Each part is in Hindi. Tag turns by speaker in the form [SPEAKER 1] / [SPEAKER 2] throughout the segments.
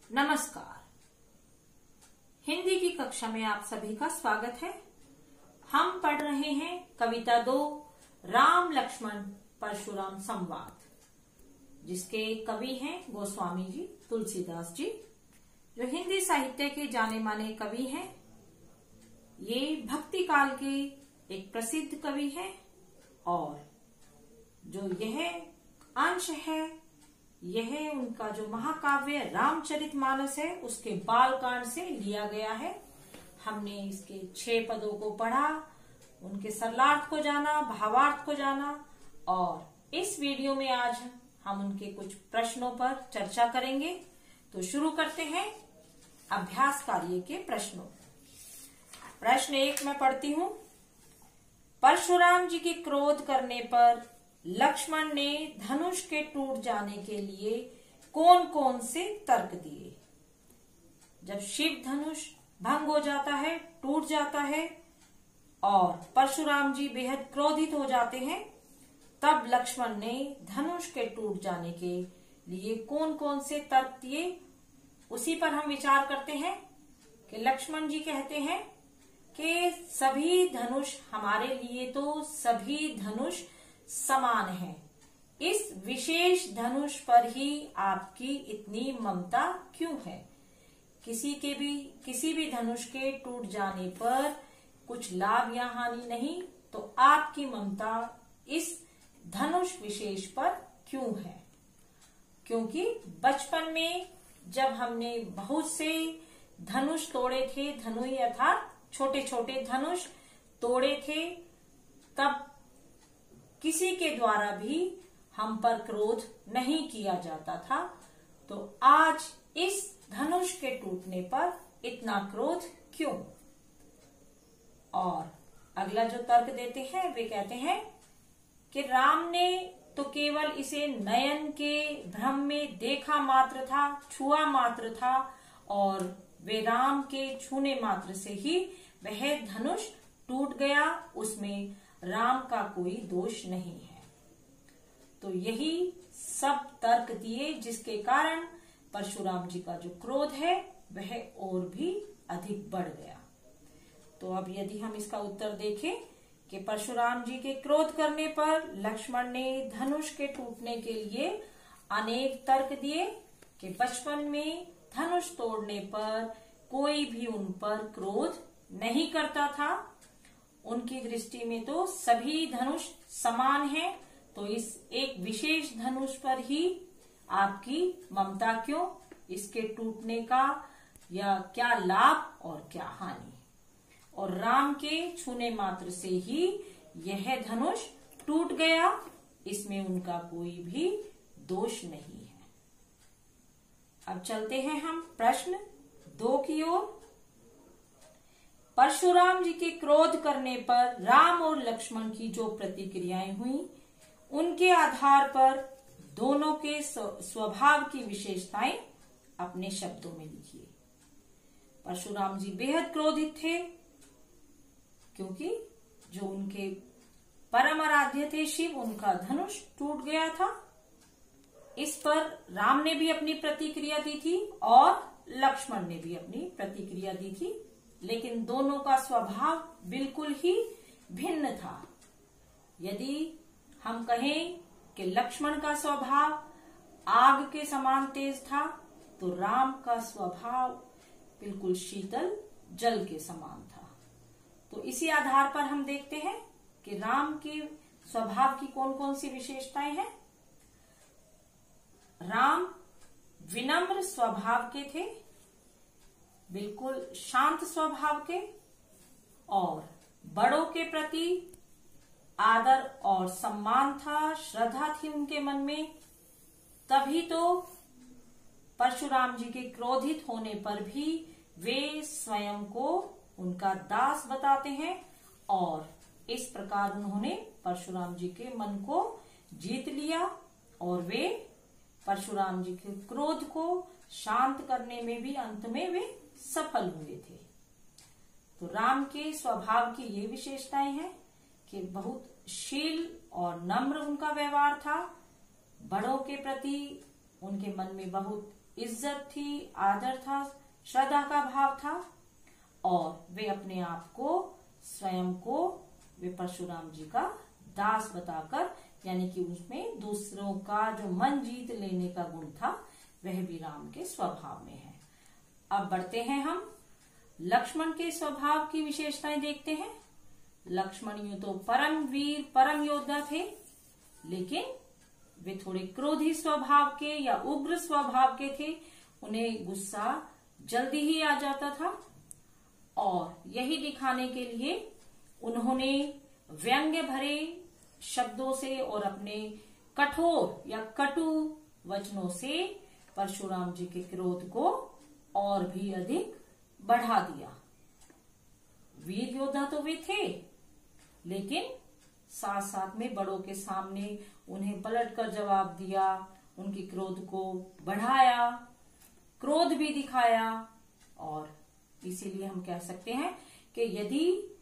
[SPEAKER 1] नमस्कार। हिंदी की कक्षा में आप सभी का स्वागत है। हम पढ़ रहे हैं कविता 2 राम लक्ष्मण परशुराम संवाद, जिसके कवि हैं गोस्वामी जी तुलसीदास जी, जो हिंदी साहित्य के जाने माने कवि हैं। ये भक्ति काल के एक प्रसिद्ध कवि हैं और जो यह अंश है, यह उनका जो महाकाव्य रामचरितमानस है उसके बालकांड से लिया गया है। हमने इसके 6 पदों को पढ़ा, उनके सरलार्थ को जाना, भावार्थ को जाना और इस वीडियो में आज हम उनके कुछ प्रश्नों पर चर्चा करेंगे। तो शुरू करते हैं अभ्यास कार्य के प्रश्नों। प्रश्न 1 मैं पढ़ती हूं। परशुराम जी के क्रोध करने पर लक्ष्मण ने धनुष के टूट जाने के लिए कौन कौन से तर्क दिए? जब शिव धनुष भंग हो जाता है, टूट जाता है और परशुराम जी बेहद क्रोधित हो जाते हैं, तब लक्ष्मण ने धनुष के टूट जाने के लिए कौन कौन से तर्क दिए, उसी पर हम विचार करते हैं। कि लक्ष्मण जी कहते हैं कि सभी धनुष हमारे लिए तो सभी धनुष समान है, इस विशेष धनुष पर ही आपकी इतनी ममता क्यों है? किसी भी धनुष के टूट जाने पर कुछ लाभ या हानि नहीं, तो आपकी ममता इस धनुष विशेष पर क्यों है? क्योंकि बचपन में जब हमने बहुत से धनुष तोड़े थे, धनुई अर्थात छोटे छोटे धनुष तोड़े थे, तब किसी के द्वारा भी हम पर क्रोध नहीं किया जाता था। तो आज इस धनुष के टूटने पर इतना क्रोध क्यों? और अगला जो तर्क देते हैं वे कहते हैं कि राम ने तो केवल इसे नयन के भ्रम में देखा मात्र था, छुआ मात्र था और वे राम के छूने मात्र से ही वह धनुष टूट गया, उसमें राम का कोई दोष नहीं है। तो यही सब तर्क दिए जिसके कारण परशुराम जी का जो क्रोध है वह और भी अधिक बढ़ गया। तो अब यदि हम इसका उत्तर देखें कि परशुराम जी के क्रोध करने पर लक्ष्मण ने धनुष के टूटने के लिए अनेक तर्क दिए कि बचपन में धनुष तोड़ने पर कोई भी उन पर क्रोध नहीं करता था, उनकी दृष्टि में तो सभी धनुष समान हैं, तो इस एक विशेष धनुष पर ही आपकी ममता क्यों? इसके टूटने का या क्या लाभ और क्या हानि? और राम के छूने मात्र से ही यह धनुष टूट गया, इसमें उनका कोई भी दोष नहीं है। अब चलते हैं हम प्रश्न 2 की ओर। परशुराम जी के क्रोध करने पर राम और लक्ष्मण की जो प्रतिक्रियाएं हुई, उनके आधार पर दोनों के स्वभाव की विशेषताएं अपने शब्दों में लिखिए। परशुराम जी बेहद क्रोधित थे क्योंकि जो उनके परम आराध्य थे शिव, उनका धनुष टूट गया था। इस पर राम ने भी अपनी प्रतिक्रिया दी थी और लक्ष्मण ने भी अपनी प्रतिक्रिया दी थी, लेकिन दोनों का स्वभाव बिल्कुल ही भिन्न था। यदि हम कहें कि लक्ष्मण का स्वभाव आग के समान तेज था, तो राम का स्वभाव बिल्कुल शीतल जल के समान था। तो इसी आधार पर हम देखते हैं कि राम के स्वभाव की कौन कौन सी विशेषताएं हैं। राम विनम्र स्वभाव के थे, बिल्कुल शांत स्वभाव के, और बड़ों के प्रति आदर और सम्मान था, श्रद्धा थी उनके मन में। तभी तो परशुराम जी के क्रोधित होने पर भी वे स्वयं को उनका दास बताते हैं और इस प्रकार उन्होंने परशुराम जी के मन को जीत लिया और वे परशुराम जी के क्रोध को शांत करने में भी अंत में वे सफल हुए थे। तो राम के स्वभाव की ये विशेषताएं हैं कि बहुत शील और नम्र उनका व्यवहार था, बड़ों के प्रति उनके मन में बहुत इज्जत थी, आदर था, श्रद्धा का भाव था और वे अपने आप को स्वयं को वे परशुराम जी का दास बताकर, यानी कि उसमें दूसरों का जो मन जीत लेने का गुण था वह भी राम के स्वभाव में है। अब बढ़ते हैं हम लक्ष्मण के स्वभाव की विशेषताएं देखते हैं। लक्ष्मण यूं तो परम वीर परम योद्धा थे, लेकिन वे थोड़े क्रोधी स्वभाव के या उग्र स्वभाव के थे। उन्हें गुस्सा जल्दी ही आ जाता था और यही दिखाने के लिए उन्होंने व्यंग्य भरे शब्दों से और अपने कठोर या कटु वचनों से परशुराम जी के क्रोध को और भी अधिक बढ़ा दिया। वीर योद्धा तो वे थे, लेकिन साथ साथ में बड़ों के सामने उन्हें पलटकर जवाब दिया, उनकी क्रोध को बढ़ाया, क्रोध भी दिखाया। और इसीलिए हम कह सकते हैं कि यदि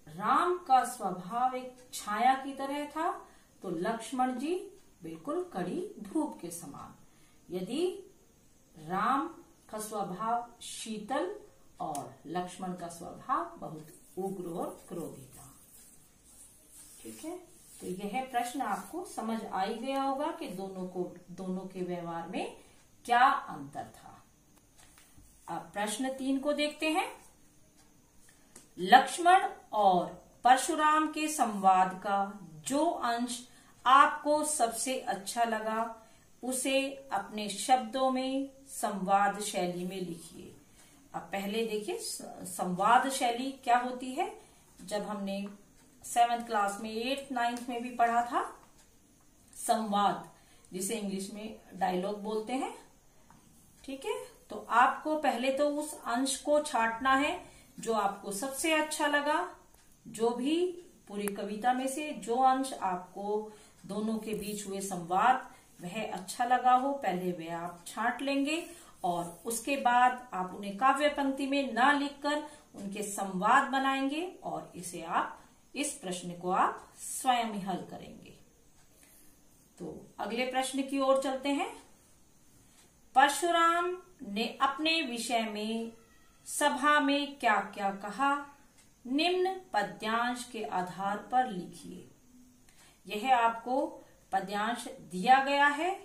[SPEAKER 1] राम का स्वभाव एक छाया की तरह था तो लक्ष्मण जी बिल्कुल कड़ी धूप के समान। यदि राम का स्वभाव शीतल और लक्ष्मण का स्वभाव बहुत उग्र और क्रोधी था। ठीक है, तो यह प्रश्न आपको समझ आ ही गया होगा कि दोनों के व्यवहार में क्या अंतर था। अब प्रश्न 3 को देखते हैं। लक्ष्मण और परशुराम के संवाद का जो अंश आपको सबसे अच्छा लगा उसे अपने शब्दों में संवाद शैली में लिखिए। अब पहले देखिए संवाद शैली क्या होती है। जब हमने 7th क्लास में 8th 9th में भी पढ़ा था संवाद, जिसे इंग्लिश में डायलॉग बोलते हैं। ठीक है, तो आपको पहले तो उस अंश को छांटना है जो आपको सबसे अच्छा लगा। जो भी पूरी कविता में से जो अंश आपको दोनों के बीच हुए संवाद वह अच्छा लगा हो, पहले वह आप छांट लेंगे और उसके बाद आप उन्हें काव्य पंक्ति में ना लिखकर उनके संवाद बनाएंगे और इस प्रश्न को आप स्वयं ही हल करेंगे। तो अगले प्रश्न की ओर चलते हैं। परशुराम ने अपने विषय में सभा में क्या क्या कहा, निम्न पद्यांश के आधार पर लिखिए। यह आपको पद्यांश दिया गया है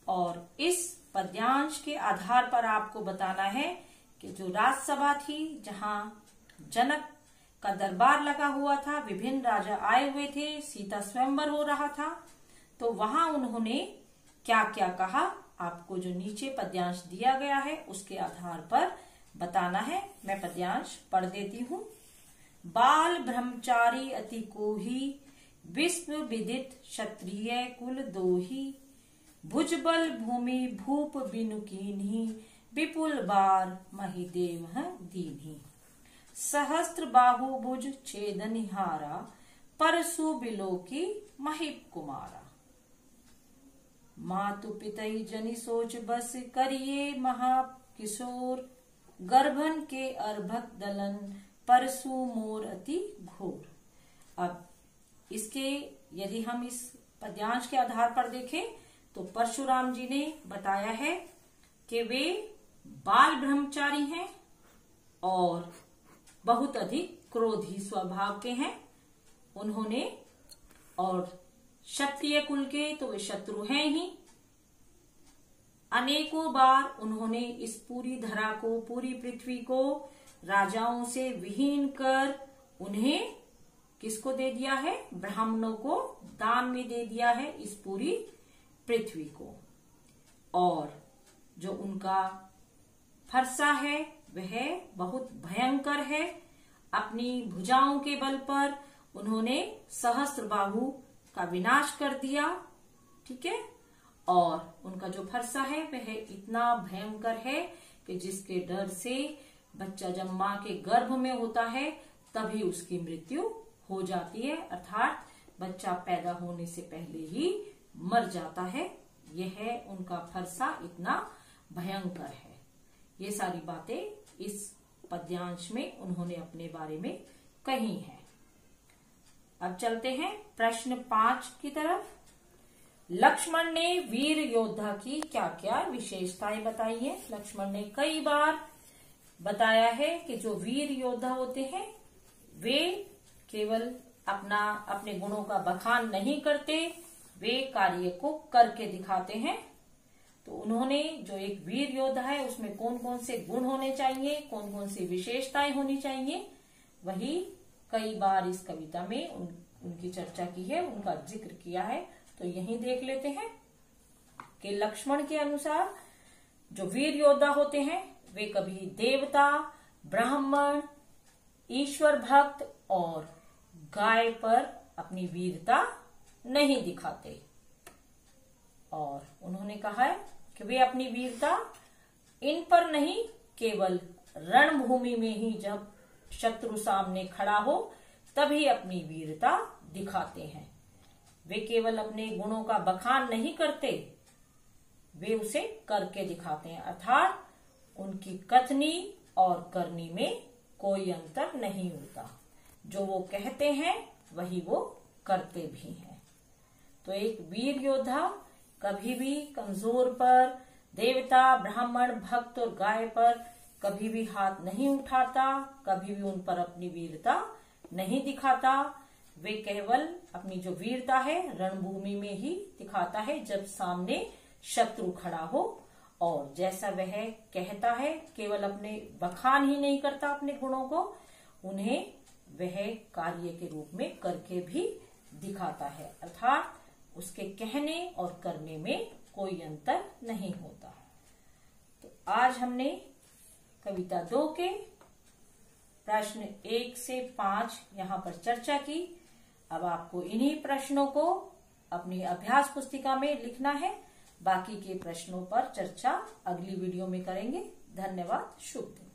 [SPEAKER 1] और इस पद्यांश के आधार पर आपको बताना है कि जो राजसभा थी, जहां जनक का दरबार लगा हुआ था, विभिन्न राजा आए हुए थे, सीता स्वयंवर हो रहा था, तो वहां उन्होंने क्या क्या कहा आपको जो नीचे पद्यांश दिया गया है उसके आधार पर बताना है। मैं पद्यांश पढ़ देती हूँ। बाल ब्रह्मचारी अति कोही, विश्व विदित क्षत्रिय कुल दोही, भुजबल भूमि भूप बिनु कीन्ही, विपुल बार महिदेव दीन्ही, सहस्त्र बाहु भुज छेदनिहारा, परसु बिलोकी महिप कुमारा, मातु पितई जनि सोच बस करिए महाकिशोर, गर्भन के अर्भक दलन, परसु मोर अति घोर। अब इसके यदि हम इस पद्यांश के आधार पर देखें तो परशुराम जी ने बताया है कि वे बाल ब्रह्मचारी हैं और बहुत अधिक क्रोधी स्वभाव के हैं। उन्होंने और क्षत्रिय कुल के तो वे शत्रु हैं ही। अनेकों बार उन्होंने इस पूरी धरा को, पूरी पृथ्वी को राजाओं से विहीन कर उन्हें किसको दे दिया है, ब्राह्मणों को दान में दे दिया है इस पूरी पृथ्वी को। और जो उनका फरसा है वह बहुत भयंकर है। अपनी भुजाओं के बल पर उन्होंने सहस्त्र बाहु का विनाश कर दिया। ठीक है, और उनका जो फरसा है वह इतना भयंकर है कि जिसके डर से बच्चा जब मां के गर्भ में होता है तभी उसकी मृत्यु हो जाती है, अर्थात बच्चा पैदा होने से पहले ही मर जाता है। यह उनका फरसा इतना भयंकर है। ये सारी बातें इस पद्यांश में उन्होंने अपने बारे में कही हैं। अब चलते हैं प्रश्न 5 की तरफ। लक्ष्मण ने वीर योद्धा की क्या क्या विशेषताएं बताई है। लक्ष्मण ने कई बार बताया है कि जो वीर योद्धा होते हैं वे केवल अपने गुणों का बखान नहीं करते, वे कार्य को करके दिखाते हैं। तो उन्होंने जो एक वीर योद्धा है उसमें कौन कौन से गुण होने चाहिए, कौन कौन सी विशेषताएं होनी चाहिए, वही कई बार इस कविता में उनकी चर्चा की है, उनका जिक्र किया है। तो यही देख लेते हैं कि लक्ष्मण के अनुसार जो वीर योद्धा होते हैं वे कभी देवता, ब्राह्मण, ईश्वर भक्त और गाय पर अपनी वीरता नहीं दिखाते। और उन्होंने कहा है कि वे अपनी वीरता इन पर नहीं, केवल रणभूमि में ही जब शत्रु सामने खड़ा हो तभी अपनी वीरता दिखाते हैं। वे केवल अपने गुणों का बखान नहीं करते, वे उसे करके दिखाते हैं, अर्थात उनकी कथनी और करनी में कोई अंतर नहीं होता। जो वो कहते हैं वही वो करते भी हैं। तो एक वीर योद्धा कभी भी कमजोर पर, देवता, ब्राह्मण, भक्त और गाय पर कभी भी हाथ नहीं उठाता, कभी भी उन पर अपनी वीरता नहीं दिखाता। वे केवल अपनी जो वीरता है रणभूमि में ही दिखाता है, जब सामने शत्रु खड़ा हो। और जैसा वह कहता है, केवल अपने बखान ही नहीं करता अपने गुणों को, उन्हें वह कार्य के रूप में करके भी दिखाता है, अर्थात उसके कहने और करने में कोई अंतर नहीं होता। तो आज हमने कविता 2 के प्रश्न 1 से 5 यहाँ पर चर्चा की। अब आपको इन्हीं प्रश्नों को अपनी अभ्यास पुस्तिका में लिखना है। बाकी के प्रश्नों पर चर्चा अगली वीडियो में करेंगे। धन्यवाद। शुभ दिन।